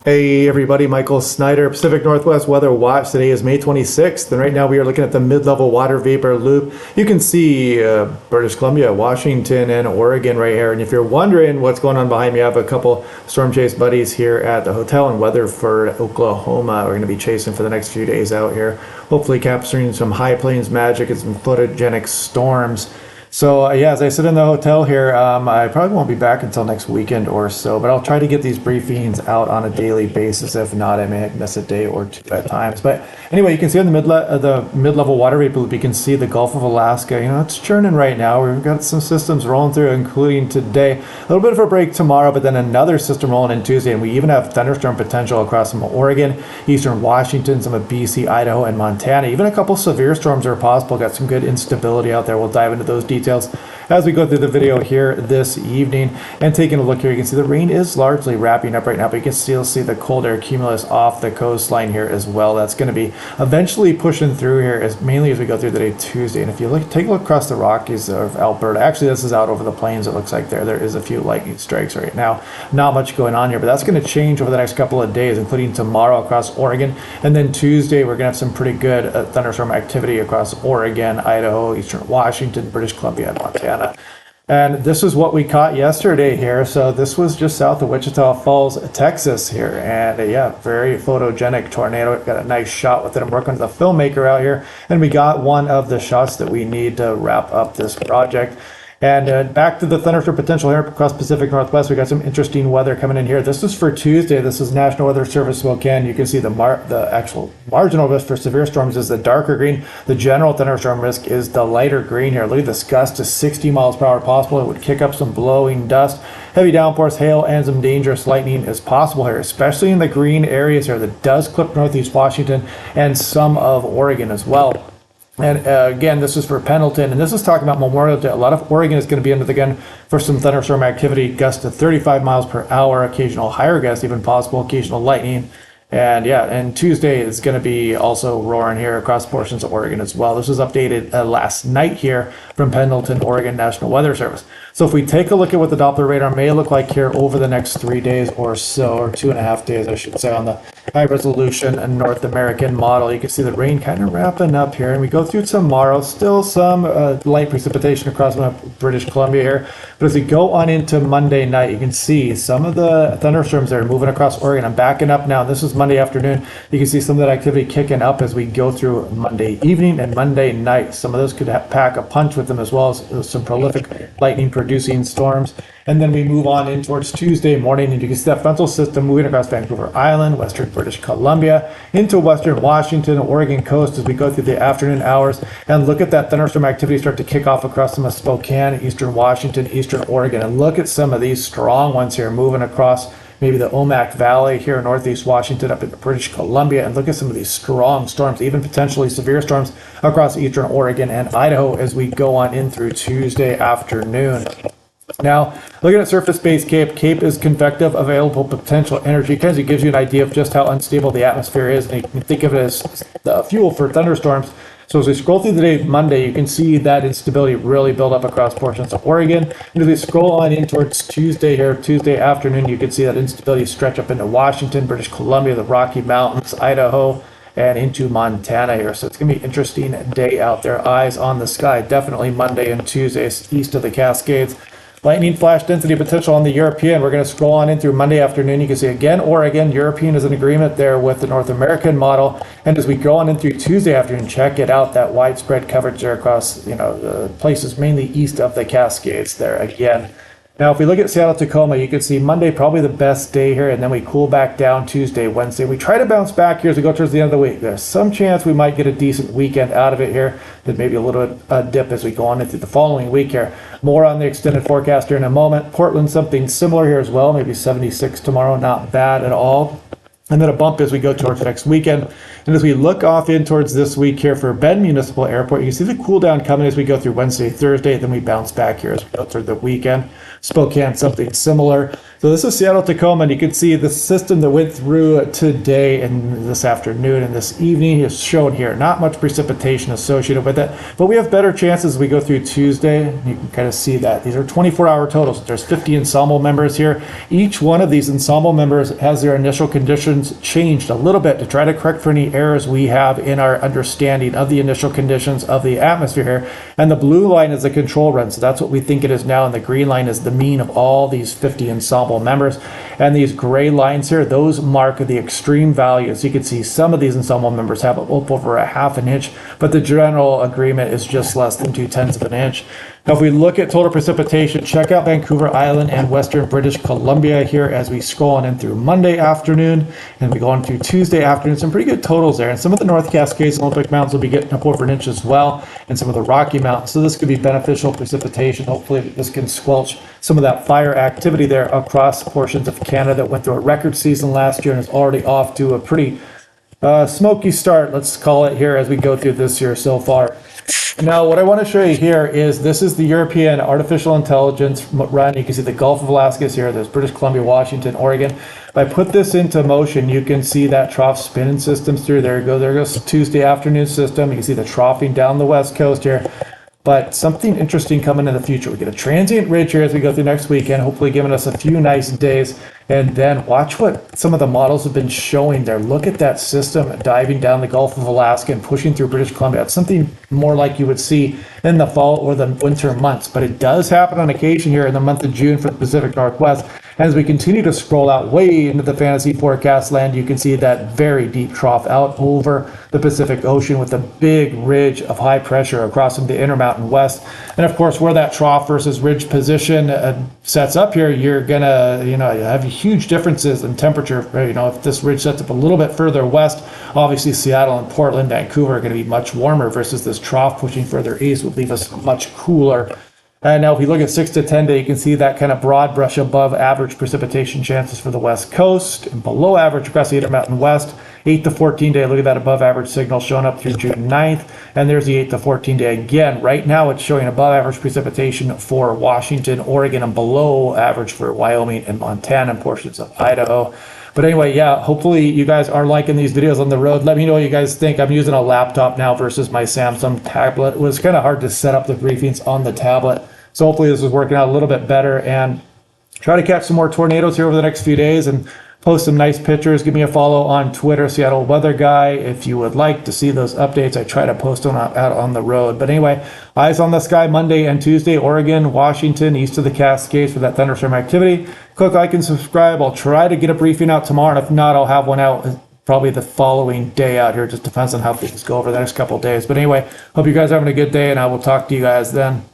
Hey everybody, Michael Snyder, Pacific Northwest Weather Watch. Today is May 26th, and right now we are looking at the mid-level water vapor loop. You can see British Columbia, Washington, and Oregon right here. And if you're wondering what's going on behind me, I have a couple storm chase buddies here at the hotel in Weatherford, Oklahoma. We're going to be chasing for the next few days out here, hopefully capturing some high plains magic and some photogenic storms. So yeah, as I sit in the hotel here, I probably won't be back until next weekend or so, but I'll try to get these briefings out on a daily basis. If not, I may miss a day or two at times. But anyway, you can see on the mid-level water vapor loop, you can see the Gulf of Alaska. You know, it's churning right now. We've got some systems rolling through, including today. A little bit of a break tomorrow, but then another system rolling in Tuesday, and we even have thunderstorm potential across some Oregon, eastern Washington, some of BC, Idaho, and Montana. Even a couple severe storms are possible. Got some good instability out there. We'll dive into those details as we go through the video here this evening. And taking a look here, you can see the rain is largely wrapping up right now, but you can still see the cold air cumulus off the coastline here as well. That's going to be eventually pushing through here, mainly as we go through the day Tuesday. And if you take a look across the Rockies of Alberta, actually this is out over the plains, it looks like there is a few lightning strikes right now. Not much going on here, but that's going to change over the next couple of days, including tomorrow across Oregon. And then Tuesday, we're going to have some pretty good thunderstorm activity across Oregon, Idaho, eastern Washington, British Columbia, and Montana. And this is what we caught yesterday here. So this was just south of Wichita Falls, Texas here. And yeah, very photogenic tornado. Got a nice shot with it. I'm working with a filmmaker out here, and we got one of the shots that we need to wrap up this project. And back to the thunderstorm potential here across Pacific Northwest. We got some interesting weather coming in here. This is for Tuesday. This is National Weather Service Spokane. You can see the actual marginal risk for severe storms is the darker green. The general thunderstorm risk is the lighter green here. Look at this gust to 60 miles per hour possible. It would kick up some blowing dust. Heavy downpours, hail, and some dangerous lightning is possible here, especially in the green areas here that does clip northeast Washington and some of Oregon as well. And again, this is for Pendleton, and this is talking about Memorial Day. A lot of Oregon is going to be under the gun for some thunderstorm activity, gusts to 35 miles per hour, occasional higher gusts, even possible occasional lightning. And yeah, and Tuesday is going to be also roaring here across portions of Oregon as well. This was updated last night here from Pendleton, Oregon National Weather Service. So if we take a look at what the Doppler radar may look like here over the next 3 days or so, or 2.5 days, I should say, on the high resolution and North American model, you can see the rain kind of wrapping up here. And we go through tomorrow, still some light precipitation across British Columbia here. But as we go on into Monday night, you can see some of the thunderstorms that are moving across Oregon. I'm backing up now. This is Monday afternoon. You can see some of that activity kicking up as we go through Monday evening and Monday night. Some of those could pack a punch with them, as well as some prolific lightning producing storms. And then we move on in towards Tuesday morning, and you can see that frontal system moving across Vancouver Island, western British Columbia, into western Washington, Oregon coast as we go through the afternoon hours. And look at that thunderstorm activity start to kick off across some of Spokane, eastern Washington, eastern Oregon. And look at some of these strong ones here moving across maybe the Omak Valley here in northeast Washington up into British Columbia. And look at some of these strong storms, even potentially severe storms across eastern Oregon and Idaho as we go on in through Tuesday afternoon. Now, looking at surface-based CAPE, CAPE is convective available potential energy. Kind of gives you an idea of just how unstable the atmosphere is, and you can think of it as the fuel for thunderstorms. So as we scroll through the day Monday, you can see that instability really build up across portions of Oregon. And as we scroll on in towards Tuesday here, Tuesday afternoon, you can see that instability stretch up into Washington, British Columbia, the Rocky Mountains, Idaho, and into Montana here. So it's going to be an interesting day out there. Eyes on the sky, definitely Monday and Tuesday east of the Cascades. Lightning flash density potential on the European. We're going to scroll on in through Monday afternoon. You can see again, Oregon, European is in agreement there with the North American model. And as we go on in through Tuesday afternoon, check it out, that widespread coverage there across, the places mainly east of the Cascades there again. Now, if we look at Seattle, Tacoma, you can see Monday probably the best day here, and then we cool back down Tuesday, Wednesday. We try to bounce back here as we go towards the end of the week. There's some chance we might get a decent weekend out of it here, then maybe a little bit of dip as we go on into the following week here. More on the extended forecast here in a moment. Portland, something similar here as well, maybe 76 tomorrow, not bad at all. And then a bump as we go towards the next weekend. And as we look off in towards this week here for Bend Municipal Airport, you can see the cool down coming as we go through Wednesday, Thursday, then we bounce back here as we go through the weekend. Spokane, something similar. So this is Seattle, Tacoma, and you can see the system that went through today and this afternoon and this evening is shown here. Not much precipitation associated with it, but we have better chances as we go through Tuesday. You can kind of see that. These are 24-hour totals. There's 50 ensemble members here. Each one of these ensemble members has their initial conditions changed a little bit to try to correct for any errors we have in our understanding of the initial conditions of the atmosphere here. And the blue line is the control run, so that's what we think it is now, and the green line is the mean of all these 50 ensemble members. And these gray lines here, those mark the extreme values. You can see some of these ensemble members have up over a half an inch, but the general agreement is just less than 2/10 of an inch. Now, if we look at total precipitation, check out Vancouver Island and Western British Columbia here as we scroll on in through Monday afternoon, and we go on through Tuesday afternoon. Some pretty good totals there, and some of the North Cascades and Olympic Mountains will be getting up over an inch as well, and some of the Rocky Mountains. So this could be beneficial precipitation. Hopefully this can squelch some of that fire activity there across portions of Canada that went through a record season last year and is already off to a pretty smoky start, let's call it, here as we go through this year so far. Now, what I want to show you here is this is the European Artificial Intelligence run. You can see the Gulf of Alaska is here. There's British Columbia, Washington, Oregon. If I put this into motion, you can see that trough spinning systems through. There you go. There goes Tuesday afternoon system. You can see the troughing down the west coast here. But something interesting coming in the future. We get a transient ridge here as we go through next weekend, hopefully giving us a few nice days. And then watch what some of the models have been showing there. Look at that system diving down the Gulf of Alaska and pushing through British Columbia. It's something more like you would see in the fall or the winter months. But it does happen on occasion here in the month of June for the Pacific Northwest. As we continue to scroll out way into the fantasy forecast land, you can see that very deep trough out over the Pacific Ocean with a big ridge of high pressure across from the Intermountain West. And of course, where that trough versus ridge position sets up here, you're gonna, have huge differences in temperature. If this ridge sets up a little bit further west, obviously Seattle and Portland, Vancouver are going to be much warmer versus this trough pushing further east would leave us much cooler. And now if we look at 6 to 10 day, you can see that kind of broad brush above average precipitation chances for the west coast and below average across the Intermountain West. 8 to 14 day, look at that above average signal showing up through June 9th. And there's the 8 to 14 day again. Right now it's showing above average precipitation for Washington, Oregon, and below average for Wyoming and Montana and portions of Idaho. But anyway, yeah, hopefully you guys are liking these videos on the road. Let me know what you guys think. I'm using a laptop now versus my Samsung tablet. It was kind of hard to set up the briefings on the tablet. So hopefully this is working out a little bit better, and try to catch some more tornadoes here over the next few days and post some nice pictures. Give me a follow on Twitter, Seattle Weather Guy, if you would like to see those updates. I try to post them out on the road. But anyway, eyes on the sky Monday and Tuesday, Oregon, Washington, east of the Cascades for that thunderstorm activity. Click like and subscribe. I'll try to get a briefing out tomorrow, and if not, I'll have one out probably the following day out here. It just depends on how things go over the next couple of days. But anyway, hope you guys are having a good day, and I will talk to you guys then.